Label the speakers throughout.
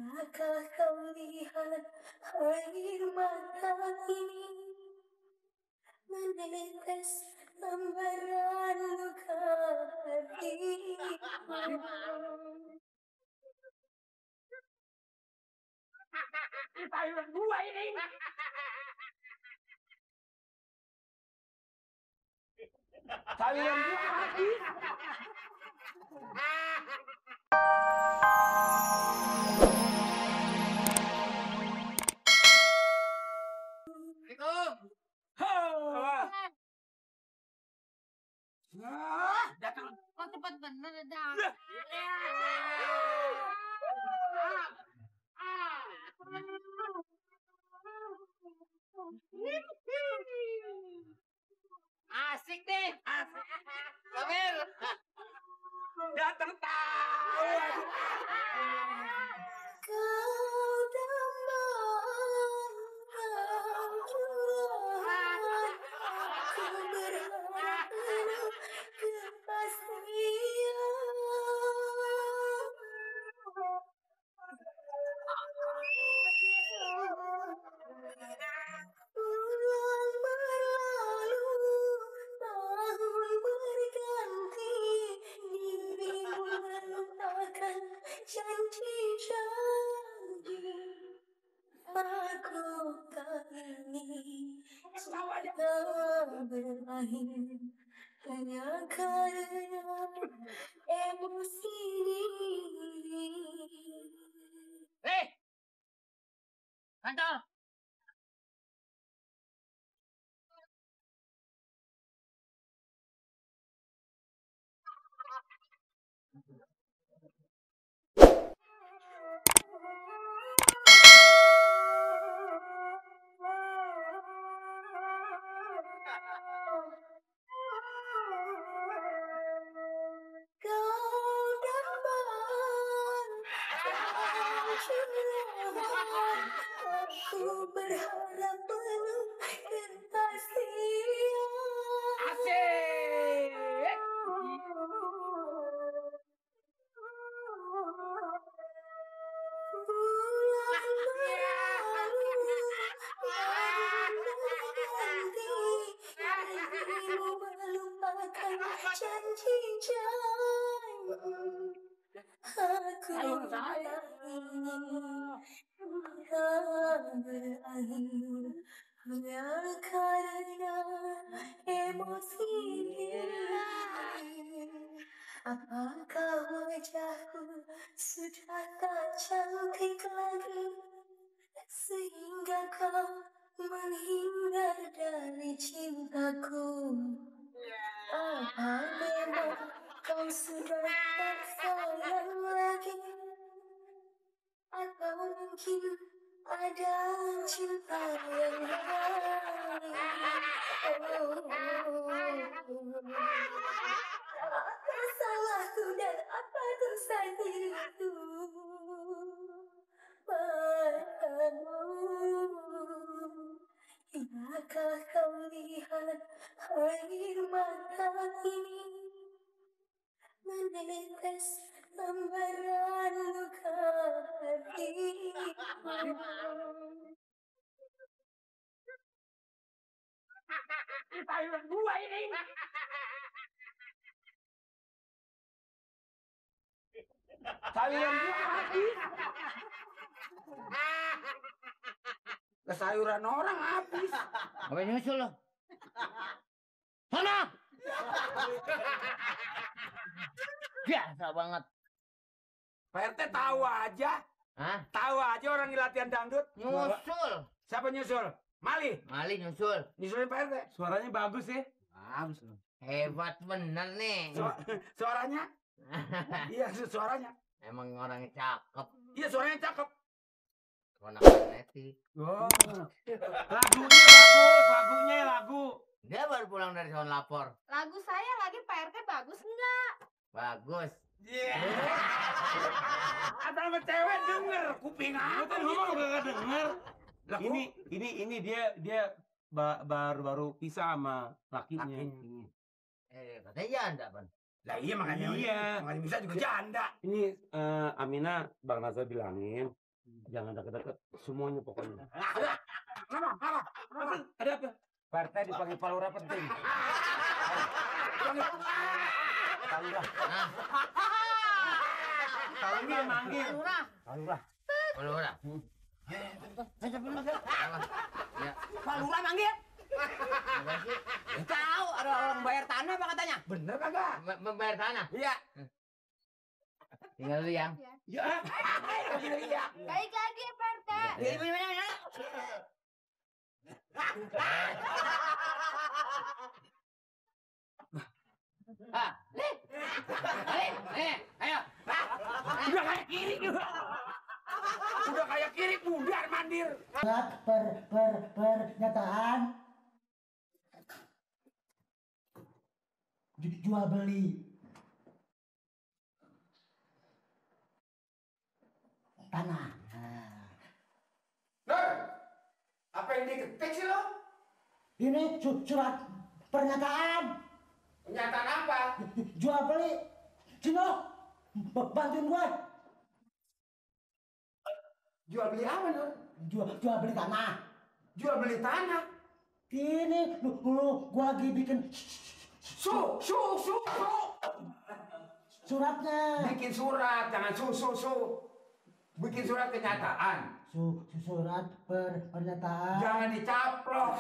Speaker 1: Pernahkah kau lihat air mata ini menetes lembaran luka hatiku?
Speaker 2: Sayuran gua ini. Sayuran gua habis. Datang.
Speaker 3: Kok cepat bener datang? Asik deh. Kamil.
Speaker 2: Datang tahu.
Speaker 1: Kau damai, aku berharap penuh kepastian. Bulan berlalu, tahun berganti, dirimu melupakan janji-janji. Aku tak ingin cinta berakhir hanya karena emosi diri.
Speaker 3: Kantor.
Speaker 1: Kau damai, aku berharap penuh kepastian.
Speaker 2: Asik.
Speaker 1: Bulan berlalu, tahun berganti, dirimu melupakan janji-janji. Aku tak ingin berakhir hanya karena emosi diri. Apakah wajahku sudah tak cantik lagi sehingga kau menghindar dari cintaku? Apa memang kau sudah tak sayang lagi? Atau mungkin ada cinta yang lain? Apa salahku dan apa dosa diriku padamu? Pernahkah kau lihat air mata ini menetes lembaran luka hatiku?
Speaker 2: Sayuran gua ini. Sayuran gua habis. Lah sayuran orang habis.
Speaker 3: Apa nyusul lo? Sana. Biasa banget.
Speaker 2: Pak RT tahu aja.
Speaker 3: Hah?
Speaker 2: Tahu aja orang di latihan dangdut.
Speaker 3: Nyusul.
Speaker 2: Siapa nyusul? Mali.
Speaker 3: Mali nyusul.
Speaker 2: Nyusulin Pak RT.
Speaker 4: Suaranya bagus ya.
Speaker 2: Bagus loh.
Speaker 3: Hebat bener nih.
Speaker 2: Suaranya? Iya, suaranya.
Speaker 3: Emang orangnya cakep.
Speaker 2: Iya, suaranya cakep.
Speaker 3: Ponakan Neti.
Speaker 4: Oh. Lagunya bagus, lagu.
Speaker 3: Dia baru pulang dari sono lapor.
Speaker 5: Lagu saya lagi Pak RT bagus enggak?
Speaker 3: Bagus.
Speaker 2: Iya. Atau sama cewek denger kuping
Speaker 4: Lu
Speaker 2: apa
Speaker 4: kan ngomong gak denger.
Speaker 2: Lah,
Speaker 4: Ini dia baru pisah sama lakinya.
Speaker 3: Katanya janda, Pan.
Speaker 2: Lah iya makanya.
Speaker 4: Iya.
Speaker 2: Makanya bisa juga janda.
Speaker 4: Ini Amina Bang Nazar bilangin Jangan deket-deket semuanya pokoknya.
Speaker 2: Ada apa?
Speaker 4: Pak RT dipanggil Pak Lurah penting. Tahu lah.
Speaker 3: Nah,
Speaker 4: Tahu lah manggil.
Speaker 3: Pak Lurah. Pak Lurah. Ya.
Speaker 6: Pak Lurah manggil. Tahu ada orang bayar tanah apa katanya?
Speaker 2: Bener kagak?
Speaker 3: Membayar tanah.
Speaker 6: Iya.
Speaker 3: Tinggal lu yang.
Speaker 2: Ya. Iya.
Speaker 5: Baik lagi ya Pak RT.
Speaker 6: Ayo.
Speaker 2: Udah kayak kiri juga. Udah kayak kiri mudar mandir.
Speaker 7: Pernyataan jual beli tanah.
Speaker 2: Nur, apa yang diketik sih lo?
Speaker 7: Ini surat pernyataan
Speaker 2: Pernyataan apa?
Speaker 7: jual beli. Cino, bantuin gue.
Speaker 2: Jual beli apa, Nur?
Speaker 7: Jual beli tanah.
Speaker 2: Jual beli tanah.
Speaker 7: Ini lu gua lagi bikin
Speaker 2: Su.
Speaker 7: suratnya.
Speaker 2: Bikin surat, jangan su. Bikin surat kenyataan.
Speaker 7: Surat pernyataan.
Speaker 2: Jangan dicaplok.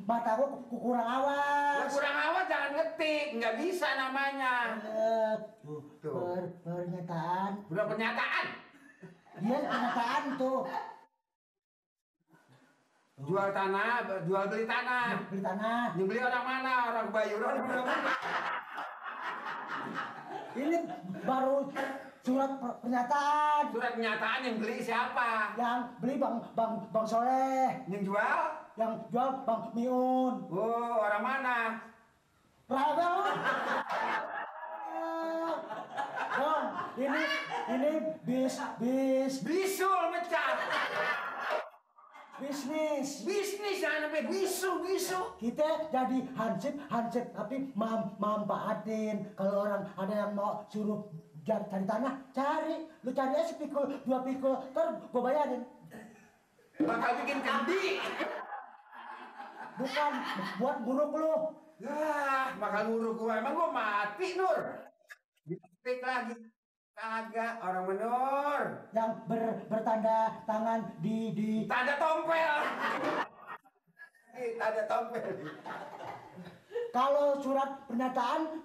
Speaker 7: Mata gua kurang awas.
Speaker 2: Kurang awas jangan ngetik, nggak bisa namanya.
Speaker 7: Pernyataan.
Speaker 2: Udah pernyataan.
Speaker 7: Iya pernyataan tuh.
Speaker 2: Jual tanah, jual beli tanah.
Speaker 7: Beli tanah.
Speaker 2: Dibeli orang mana? Orang Bayuran.
Speaker 7: Ini baru surat pernyataan.
Speaker 2: Surat pernyataan yang beli siapa?
Speaker 7: Yang beli Bang Soleh.
Speaker 2: Yang jual?
Speaker 7: Yang jual Bang Miun.
Speaker 2: Oh, orang mana?
Speaker 7: Praga lu. Bang, ini
Speaker 2: Bisul mecat.
Speaker 7: bisnis.
Speaker 2: Bisnis jangan sampai bisu.
Speaker 7: Kita jadi hansip tapi manfaatin. Kalau orang ada yang mau suruh cari tanah, cari. Lu cari aja pikul, 2 pikul, ntar gua bayarin.
Speaker 2: Bakal bikin kendi.
Speaker 7: Bukan buat buruk lu.
Speaker 2: Bakal nguruk gua. Emang gua mati, Nur. Diketik lagi. Kagak, orang menur.
Speaker 7: Yang bertanda tangan di
Speaker 2: Tanda tompel. Tanda tompel.
Speaker 7: kalau surat pernyataan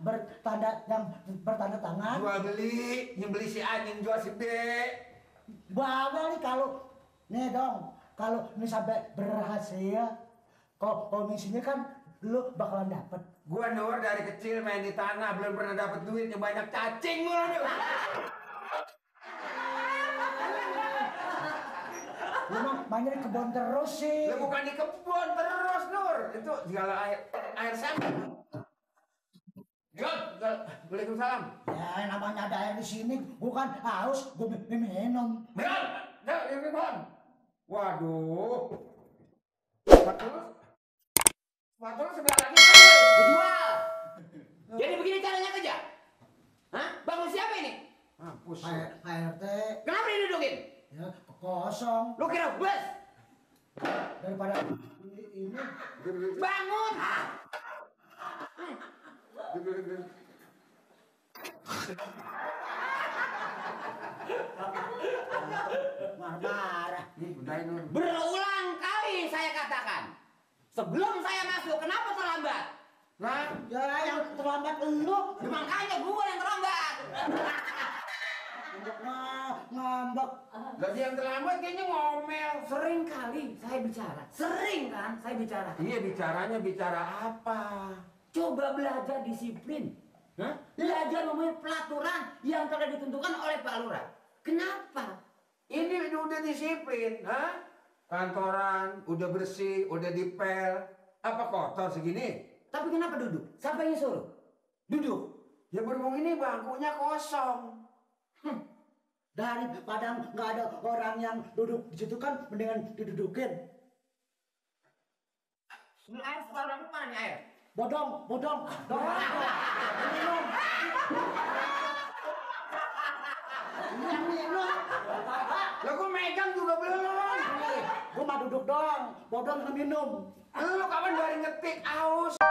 Speaker 7: bertanda tangan.
Speaker 2: Jual beli, yang beli si A, yang jual si B.
Speaker 7: Bangga nih kalau nih dong, kalau ini sampai berhasil, komisinya kan lu bakalan dapet.
Speaker 2: Gua Nur dari kecil main di tanah, belum pernah dapat duit yang banyak cacing mulu.
Speaker 7: Lu mah mainnya di kebun terus sih.
Speaker 2: Lu bukan di kebun terus, Nur. Itu segala air sampah. Waalaikumsalam.
Speaker 7: Ya namanya ada air di sini, bukan haus, gue minum.
Speaker 2: Miron, Miron. Waduh. Sepatu lu sebelah lagi.
Speaker 6: Dijual. Jadi begini caranya kerja. Hah? Bangun siapa ini?
Speaker 2: Mampus.
Speaker 7: PRT,
Speaker 6: Kenapa didudukin?
Speaker 7: ya kosong
Speaker 6: Lu kira bus?
Speaker 7: daripada ini.
Speaker 6: Bangun.
Speaker 7: Marah-marah.
Speaker 2: Nih, udahin Nur.
Speaker 6: Berulang kali saya katakan. Sebelum saya masuk, kenapa terlambat?
Speaker 2: Nah,
Speaker 7: Ya yang terlambat lu.
Speaker 6: Ya, makanya gua yang terlambat.
Speaker 7: Ngambek.
Speaker 2: gaji yang terlambat kayaknya ngomel.
Speaker 6: Sering kali saya bicara. Sering kan saya bicara.
Speaker 2: Iya, bicaranya bicara apa?
Speaker 6: Coba belajar disiplin. Hah? Belajar mempunyai pelaturan yang telah ditentukan oleh Pak Lurah. Kenapa?
Speaker 2: Ini udah disiplin, ha? Kantoran udah bersih, udah dipel. Apa kotor segini?
Speaker 6: Tapi kenapa duduk? Siapa yang suruh? Duduk.
Speaker 2: Ya berhubung ini bangkunya kosong.
Speaker 7: Daripada nggak ada orang yang duduk di situ kan mendingan didudukin.
Speaker 6: Ini air sekarang mana nih air?
Speaker 7: Bodong. Minum. yang minum.
Speaker 2: Lah gua megang juga belum.
Speaker 7: Gua mah duduk doang, bodoh minum.
Speaker 2: Lu kapan baru ngetik aus?